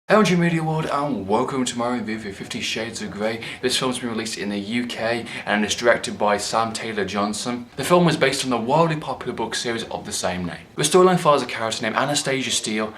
LG Media World and welcome to my review for 50 Shades of Grey. This film's been released in the UK and is directed by Sam Taylor Johnson. The film was based on the wildly popular book series of the same name. The storyline follows a character named Anastasia Steele,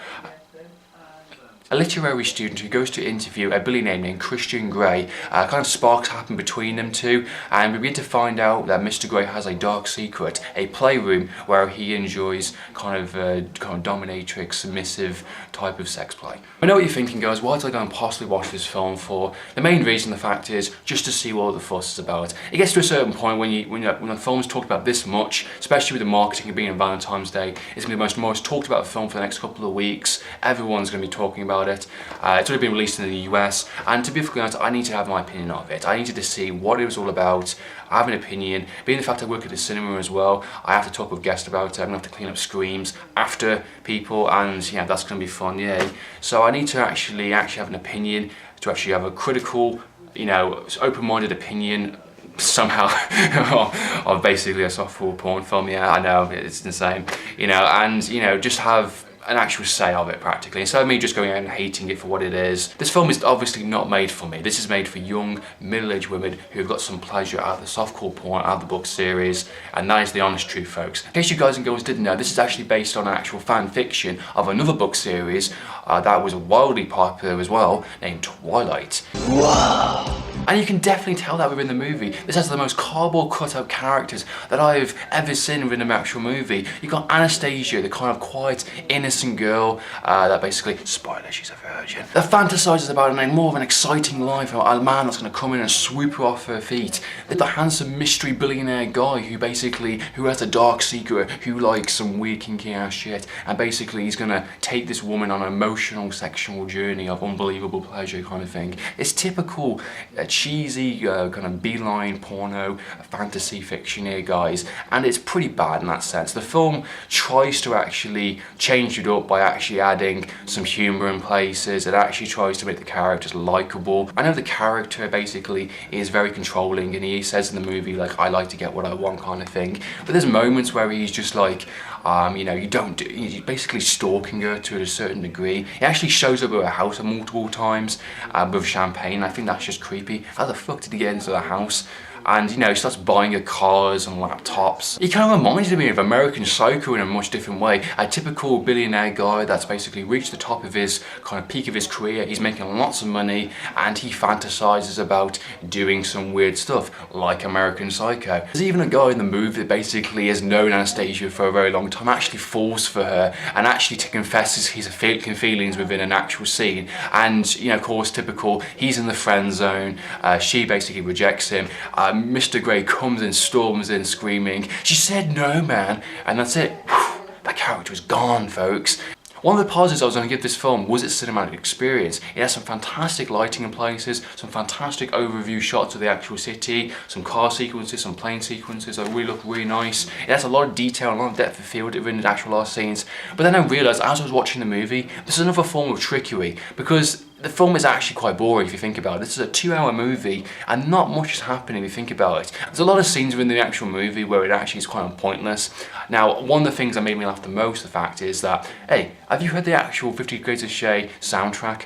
a literary student who goes to interview a billionaire named Christian Grey. Kind of sparks happen between them two, and we begin to find out that Mr. Grey has a dark secret, a playroom where he enjoys kind of dominatrix, submissive type of sex play. I know what you're thinking, guys. Why did I go and possibly watch this film for? The main reason, the fact is, just to see what the fuss is about. It gets to a certain point when the film's talked about this much, especially with the marketing of being on Valentine's Day, it's going to be the most talked about film for the next couple of weeks. Everyone's going to be talking about it. It's already been released in the US, and to be perfectly honest, I need to have my opinion of it. I needed to see what it was all about. I have an opinion. Being the fact I work at the cinema as well, I have to talk with guests about it. I'm going to have to clean up screams after people, and yeah, that's going to be fun, yay. So I need to actually have an opinion, to actually have a critical, open-minded opinion somehow of basically a softcore porn film. Yeah, I know, it's insane, and just have an actual say of it practically, instead of me just going out and hating it for what it is. This film is obviously not made for me. This is made for young, middle-aged women who've got some pleasure out of the softcore porn, out of the book series, and that is the honest truth, folks. In case you guys and girls didn't know, this is actually based on an actual fan fiction of another book series that was wildly popular as well, named Twilight. Wow! And you can definitely tell that within the movie. This has the most cardboard cutout characters that I've ever seen within an actual movie. You've got Anastasia, the kind of quiet, innocent girl that basically, spoiler, she's a virgin, that fantasizes about more of an exciting life, a man that's going to come in and swoop her off her feet. The handsome mystery billionaire guy who has a dark secret, who likes some weird kinky ass shit, and basically he's going to take this woman on an emotional sexual journey of unbelievable pleasure kind of thing. It's typical cheesy kind of beeline porno fantasy fiction here, guys, and it's pretty bad in that sense. The film tries to actually change it up by actually adding some humour in places. It actually tries to make the characters likeable. I know the character basically is very controlling, and he says in the movie, like, I like to get what I want kind of thing, but there's moments where he's just like, he's basically stalking her to a certain degree. He actually shows up at her house multiple times with champagne. I think that's just creepy. How the fuck did he get into the house? And he starts buying her cars and laptops. He kind of reminded me of American Psycho in a much different way. A typical billionaire guy that's basically reached the top of his kind of peak of his career. He's making lots of money and he fantasizes about doing some weird stuff like American Psycho. There's even a guy in the movie that basically has known Anastasia for a very long time, actually falls for her and actually confesses his feelings within an actual scene. And of course, typical, he's in the friend zone. She basically rejects him. Mr. Grey comes in, storms in, screaming, "She said no, man," and that's it. That character is gone, folks. One of the positives I was going to give this film was its cinematic experience. It has some fantastic lighting in places, some fantastic overview shots of the actual city, some car sequences, some plane sequences that really look really nice. It has a lot of detail, a lot of depth of field in the actual last scenes. But then I realised as I was watching the movie, this is another form of trickery, because the film is actually quite boring if you think about it. This is a 2-hour movie and not much is happening if you think about it. There's a lot of scenes within the actual movie where it actually is quite pointless. Now, one of the things that made me laugh the most, the fact is that, hey, have you heard the actual 50 Shades of Grey soundtrack?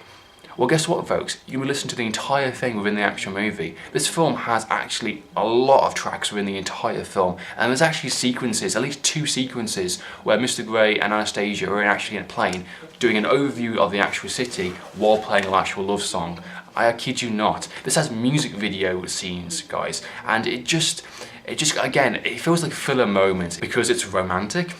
Well, guess what, folks? You will listen to the entire thing within the actual movie. This film has actually a lot of tracks within the entire film, and there's actually sequences, at least 2 sequences, where Mr. Grey and Anastasia are actually in a plane doing an overview of the actual city while playing an actual love song. I kid you not. This has music video scenes, guys, and it just again, it feels like filler moments because it's romantic.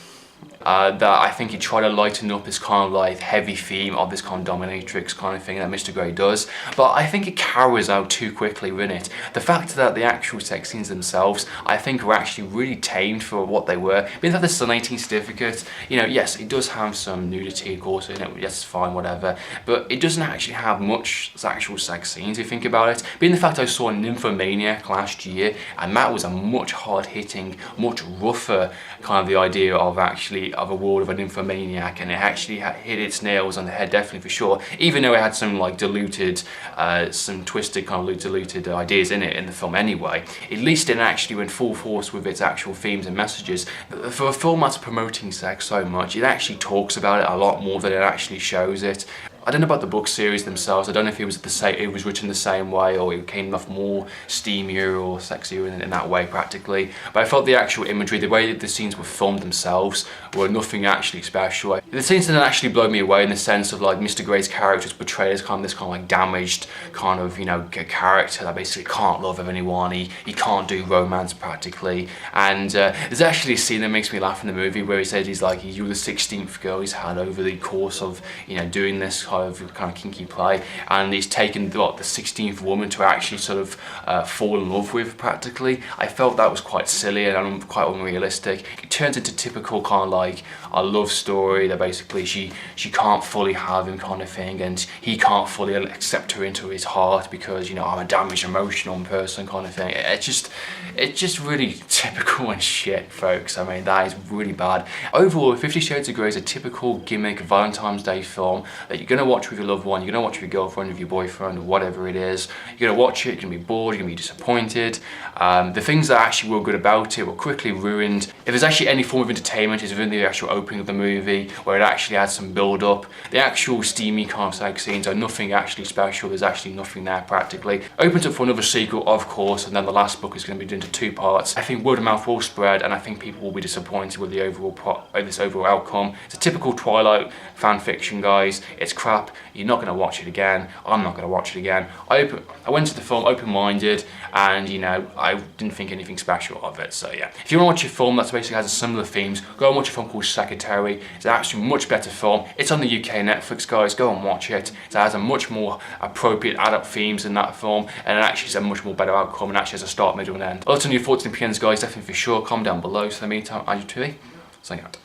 That I think he tried to lighten up this kind of like heavy theme of this kind of dominatrix kind of thing that Mr. Grey does, but I think it carries out too quickly with it. The fact that the actual sex scenes themselves, I think, were actually really tamed for what they were. Being that this is an 18 certificate, yes, it does have some nudity, of course, in it, yes, fine, whatever, but it doesn't actually have much actual sex scenes, if you think about it. Being the fact I saw Nymphomaniac last year, and that was a much hard-hitting, much rougher kind of the idea of a world of a nymphomaniac, and it actually hit its nails on the head, definitely, for sure, even though it had some like diluted, some twisted kind of diluted ideas in it in the film anyway. At least it actually went full force with its actual themes and messages. For a film that's promoting sex so much, it actually talks about it a lot more than it actually shows it. I don't know about the book series themselves. I don't know if it was written the same way, or it came off more steamier or sexier in that way practically. But I felt the actual imagery, the way that the scenes were filmed themselves, were nothing actually special. The scenes didn't actually blow me away in the sense of like Mr. Grey's character is portrayed as kind of this kind of like damaged kind of, you know, character that basically can't love anyone. He can't do romance practically. And there's actually a scene that makes me laugh in the movie where he says he's like, you're the 16th girl he's had over the course of, you know, doing this kind of kinky play, and he's taken the 16th woman to actually sort of fall in love with practically. I felt that was quite silly and quite unrealistic. It turns into typical kind of like a love story that basically she can't fully have him kind of thing, and he can't fully accept her into his heart because, you know, I'm a damaged emotional person kind of thing. It's just really typical and shit, folks. I mean, that is really bad. Overall, 50 Shades of Grey is a typical gimmick Valentine's Day film that you're gonna watch with your loved one, you're gonna watch with your girlfriend, with your boyfriend, or whatever it is. You're gonna watch it, you're gonna be bored, you're gonna be disappointed. The things that actually were good about it were quickly ruined. If there's actually any form of entertainment, it's within the actual opening of the movie, where it actually had some build up. The actual steamy kind of sex scenes are nothing actually special. There's actually nothing there practically. Opens up for another sequel, of course, and then the last book is going to be done into 2 parts. I think word of mouth will spread, and I think people will be disappointed with the overall outcome. It's a typical Twilight fan fiction, guys. It's crap. You're not going to watch it again. I'm not going to watch it again. I went to the film open-minded, and, you know, I didn't think anything special of it. So yeah, if you want to watch a film that basically has similar themes, go and watch a film called Secretary. It's actually a much better film. It's on the UK Netflix, guys. Go and watch it. It has a much more appropriate adult themes in that film, and it actually has a much more better outcome, and actually has a start, middle, and end. Lots of your thoughts and opinions, guys, definitely for sure. Comment down below. So in the meantime, I'm TV. Signing out.